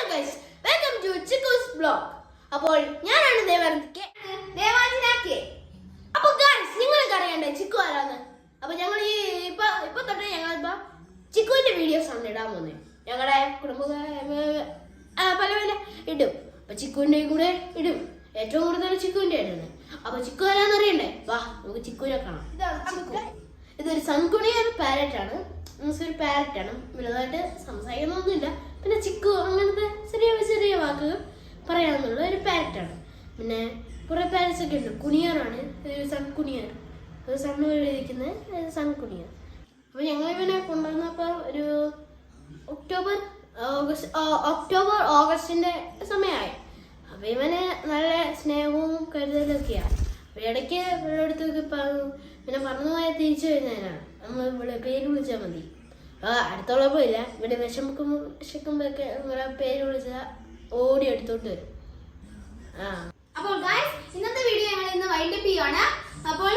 guys, welcome to Chiku's vlog. അപ്പോൾ ഞാനാണ് ദേവാഞ്ജന. അപ്പോൾ ഗൈസ് നിങ്ങൾക്ക് അറിയണ്ടേ ചിക്കു ആരാന്ന്? അപ്പോൾ ഞങ്ങൾ ഈ ഇപ്പൊ തൊട്ട് ഞങ്ങൾ ചിക്കുവിന്റെ വീഡിയോസ് ആണ് ഇടാൻ പോകുന്നത്. ഞങ്ങളുടെ പല ഇടും. അപ്പൊ ചിക്കുവിന്റെ കൂടെ ഇടും. ഏറ്റവും കൂടുതൽ ചിക്കുവിന്റെ ഇടുന്നത്. അപ്പൊ ചിക്കു ആരാന്ന് അറിയണ്ടേ? വാ നമുക്ക് ചിക്കുവിനെ കാണാം. ഇതൊരു സൺകുണി ഒരു പാരറ്റാണ്. ഒരു പാരറ്റാണ്. വലുതായിട്ട് സംസാരിക്കുന്നൊന്നുമില്ല. പിന്നെ ചിക്കു അങ്ങനത്തെ ചെറിയ വാക്കുകൾ പറയാനുള്ള ഒരു പാരറ്റാണ്. പിന്നെ കുറെ പാരറ്റ്സ് ഒക്കെ ഉണ്ട്. കുണിയാറാണ് ഒരു സൺകുണിയാർ. ഒരു സണ്ണ് എഴുതിയിരിക്കുന്നത് സൺകുണിയാർ. അപ്പൊ ഞങ്ങൾ ഇവനെ കൊണ്ടുവന്നപ്പോൾ ഒരു ഓഗസ്റ്റിന്റെ സമയമായി. അപ്പൊ ഇവന് നല്ല സ്നേഹവും കരുതലൊക്കെയാണ്. അപ്പൊ ഇടയ്ക്ക് ഇവരുടെ അടുത്തൊക്കെ പിന്നെ പറഞ്ഞു പോയാൽ തിരിച്ചു വരുന്നതിനാണ്. നമ്മൾ പേര് വിളിച്ചാൽ മതി. അടുത്തുള്ളപ്പോ ഇല്ല. ഇവിടെ വിശക്കുമ്പോഴൊക്കെ നിങ്ങളെ പേര് വിളിച്ചാൽ ഓടി എടുത്തോണ്ട് വരും. അപ്പോൾ ഗൈസ് ഇന്നത്തെ വീഡിയോ ഞങ്ങൾ ഇന്ന് വൈൻഡപ്പ് ചെയ്യുകയാണ്. അപ്പോൾ